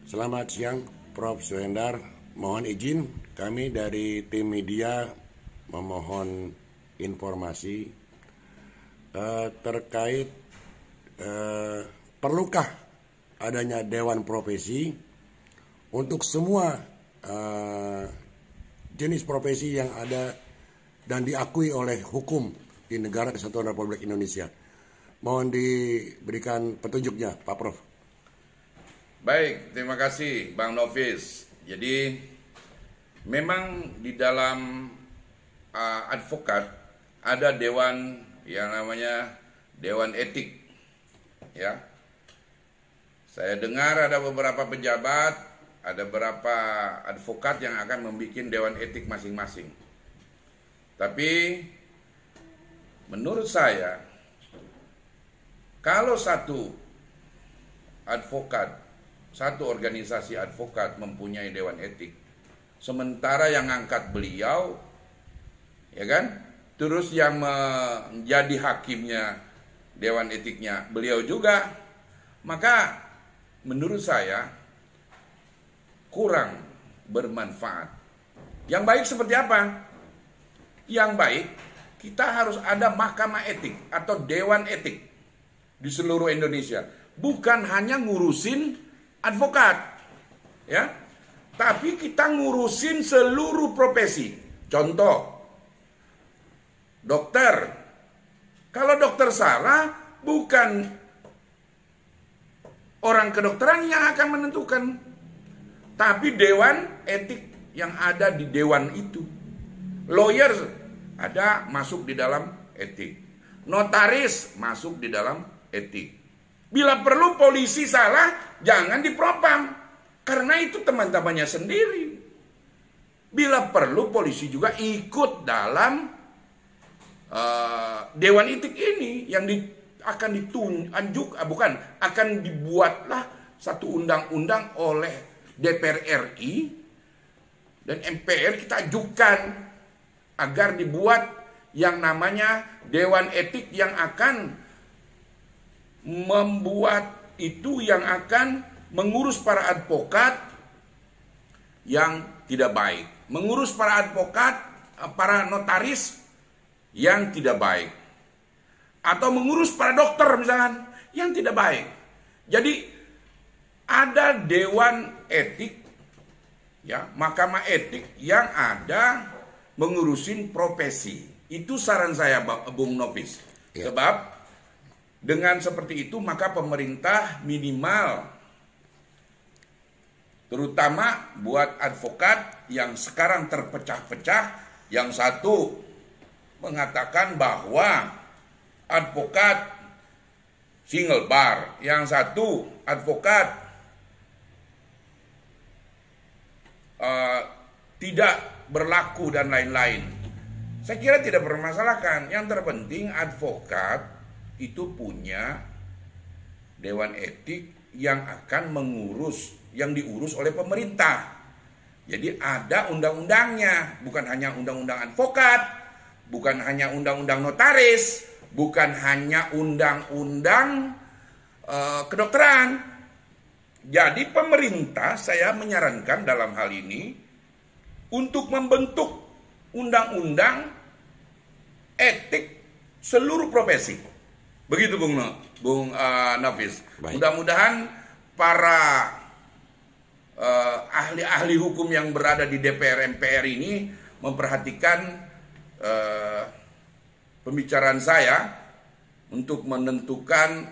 Selamat siang, Prof. Suhendar. Mohon izin, kami dari tim media memohon informasi terkait perlukah adanya Dewan Profesi untuk semua jenis profesi yang ada dan diakui oleh hukum di negara Kesatuan Republik Indonesia. Mohon diberikan petunjuknya, Pak Prof. Baik, terima kasih Bang Nofis. Jadi memang di dalam advokat ada dewan yang namanya Dewan Etik. Ya, saya dengar ada beberapa pejabat, ada beberapa advokat yang akan membuat Dewan Etik masing-masing. Tapi menurut saya, kalau satu advokat, satu organisasi advokat mempunyai Dewan Etik, sementara yang ngangkat beliau, ya kan, terus yang menjadi hakimnya Dewan Etiknya beliau juga, maka menurut saya kurang bermanfaat. Yang baik seperti apa? Yang baik kita harus ada mahkamah etik atau Dewan Etik di seluruh Indonesia, bukan hanya ngurusin advokat, ya, tapi kita ngurusin seluruh profesi. Contoh, dokter. Kalau dokter salah, bukan orang kedokteran yang akan menentukan, tapi Dewan Etik yang ada di dewan itu. Lawyer ada masuk di dalam etik, notaris masuk di dalam etik. Bila perlu polisi salah, jangan dipropam, karena itu teman-temannya sendiri. Bila perlu polisi juga ikut dalam Dewan Etik ini yang akan akan dibuatlah satu undang-undang oleh DPR RI dan MPR, kita ajukan agar dibuat yang namanya Dewan Etik yang akan membuat itu, yang akan mengurus para advokat yang tidak baik, mengurus para advokat, para notaris yang tidak baik, atau mengurus para dokter misalkan yang tidak baik. Jadi ada Dewan Etik, ya, mahkamah etik yang ada mengurusin profesi. Itu saran saya, Bung Nofis. Ya. Sebab dengan seperti itu maka pemerintah minimal, terutama buat advokat yang sekarang terpecah-pecah, yang satu mengatakan bahwa advokat single bar, yang satu advokat tidak berlaku dan lain-lain. Saya kira tidak bermasalahkan. Yang terpenting advokat itu punya Dewan Etik yang akan mengurus, yang diurus oleh pemerintah. Jadi ada undang-undangnya, bukan hanya undang-undang advokat, bukan hanya undang-undang notaris, bukan hanya undang-undang kedokteran. Jadi pemerintah, saya menyarankan dalam hal ini untuk membentuk undang-undang etik seluruh profesi. Begitu Bung Nafis. Mudah-mudahan para ahli-ahli hukum yang berada di DPR MPR ini memperhatikan pembicaraan saya untuk menentukan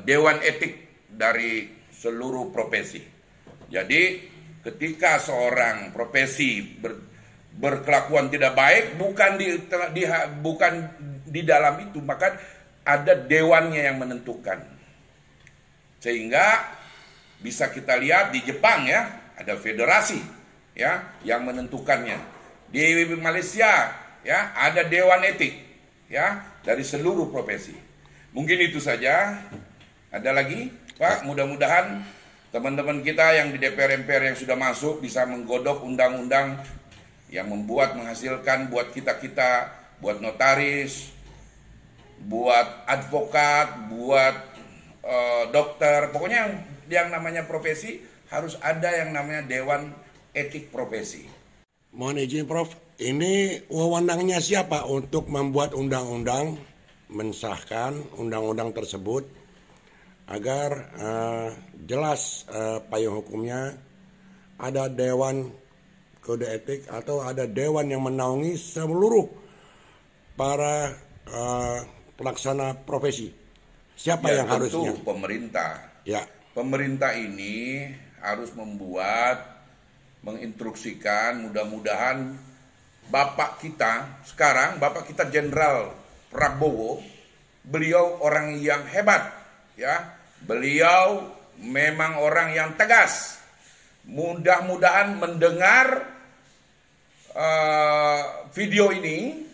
Dewan Etik dari seluruh profesi. Jadi ketika seorang profesi berkelakuan tidak baik, bukan di dalam itu, maka ada dewannya yang menentukan. Sehingga bisa kita lihat di Jepang, ya, ada federasi, ya, yang menentukannya. Di Malaysia, ya, ada Dewan Etik, ya, dari seluruh profesi. Mungkin itu saja. Ada lagi, Pak? Mudah-mudahan teman-teman kita yang di DPR MPR yang sudah masuk bisa menggodok undang-undang yang menghasilkan buat kita-kita, buat notaris, buat advokat, buat dokter, pokoknya yang namanya profesi harus ada yang namanya Dewan Etik Profesi. Mohon izin Prof, ini wewenangnya siapa untuk membuat undang-undang, mensahkan undang-undang tersebut agar jelas payung hukumnya, ada Dewan Kode Etik atau ada dewan yang menaungi seluruh para pelaksana profesi. Siapa yang harusnya? Tentu pemerintah. Ya. Pemerintah ini harus menginstruksikan, mudah-mudahan Bapak kita sekarang, Bapak kita Jenderal Prabowo, beliau orang yang hebat, ya. Beliau memang orang yang tegas. Mudah-mudahan mendengar video ini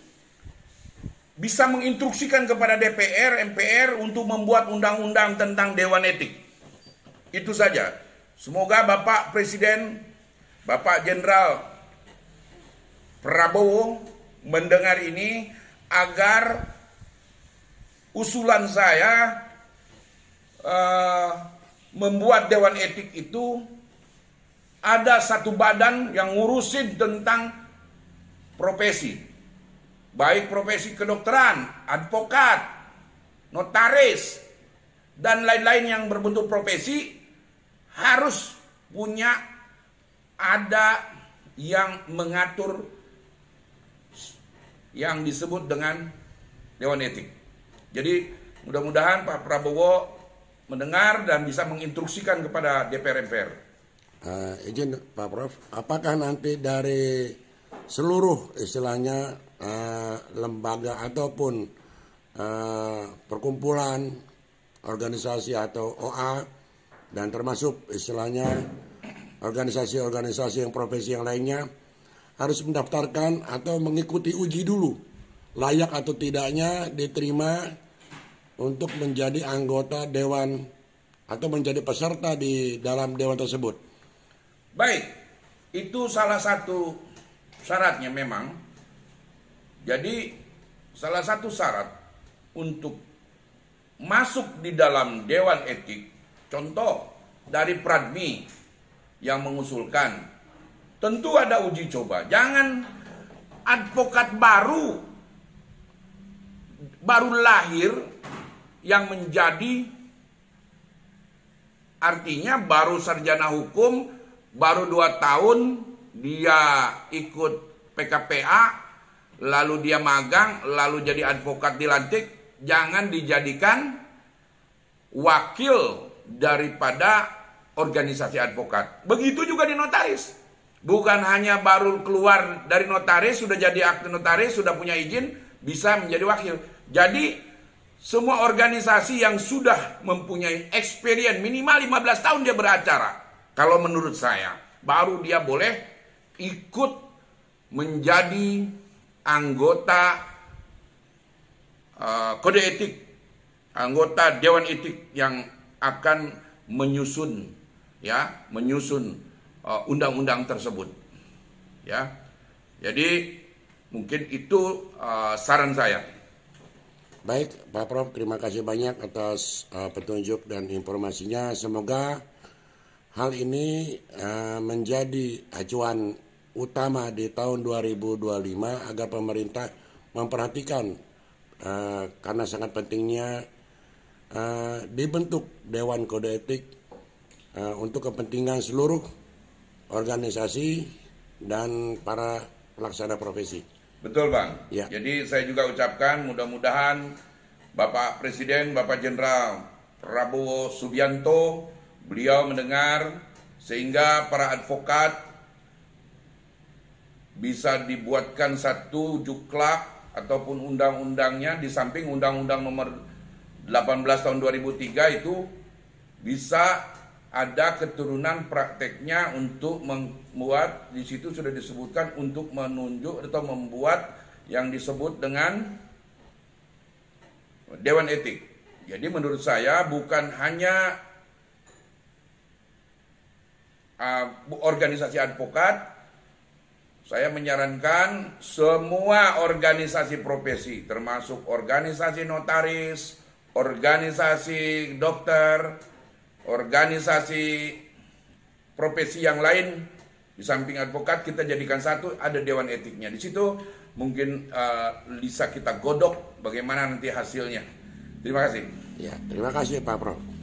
bisa menginstruksikan kepada DPR, MPR untuk membuat undang-undang tentang Dewan Etik. Itu saja. Semoga Bapak Presiden, Bapak Jenderal Prabowo mendengar ini agar usulan saya membuat Dewan Etik itu ada satu badan yang ngurusin tentang profesi. Baik profesi kedokteran, advokat, notaris, dan lain-lain yang berbentuk profesi harus punya ada yang mengatur yang disebut dengan Dewan Etik. Jadi mudah-mudahan Pak Prabowo mendengar dan bisa menginstruksikan kepada DPR MPR. Izin Pak Prof, apakah nanti dari seluruh istilahnya lembaga ataupun perkumpulan organisasi atau OA dan termasuk istilahnya organisasi-organisasi yang profesi yang lainnya harus mendaftarkan atau mengikuti uji dulu layak atau tidaknya diterima untuk menjadi anggota dewan atau menjadi peserta di dalam dewan tersebut? Baik, itu salah satu syaratnya memang. Jadi salah satu syarat untuk masuk di dalam Dewan Etik, contoh dari Pradmi yang mengusulkan, tentu ada uji coba. Jangan advokat baru lahir yang menjadi, artinya baru sarjana hukum, baru 2 tahun dia ikut PKPA, lalu dia magang, lalu jadi advokat dilantik, jangan dijadikan wakil daripada organisasi advokat. Begitu juga di notaris. Bukan hanya baru keluar dari notaris, sudah jadi akte notaris, sudah punya izin, bisa menjadi wakil. Jadi semua organisasi yang sudah mempunyai experience minimal 15 tahun dia beracara, kalau menurut saya, baru dia boleh ikut menjadi anggota kode etik, anggota Dewan Etik yang akan menyusun undang-undang tersebut. Ya, jadi mungkin itu saran saya. Baik, Pak Prof, terima kasih banyak atas petunjuk dan informasinya. Semoga hal ini menjadi acuan utama di tahun 2025 agar pemerintah memperhatikan karena sangat pentingnya dibentuk Dewan Kode Etik untuk kepentingan seluruh organisasi dan para pelaksana profesi. Betul Bang. Ya. Jadi saya juga ucapkan mudah-mudahan Bapak Presiden, Bapak Jenderal Prabowo Subianto, beliau mendengar sehingga para advokat bisa dibuatkan satu juklak ataupun undang-undangnya di samping undang-undang nomor 18 tahun 2003 itu bisa ada keturunan prakteknya untuk membuat, di situ sudah disebutkan untuk menunjuk atau membuat yang disebut dengan Dewan Etik. Jadi menurut saya bukan hanya organisasi advokat, saya menyarankan semua organisasi profesi, termasuk organisasi notaris, organisasi dokter, organisasi profesi yang lain di samping advokat kita jadikan satu, ada dewan etiknya. Di situ mungkin bisa kita godok bagaimana nanti hasilnya. Terima kasih. Ya, terima kasih Pak Prof.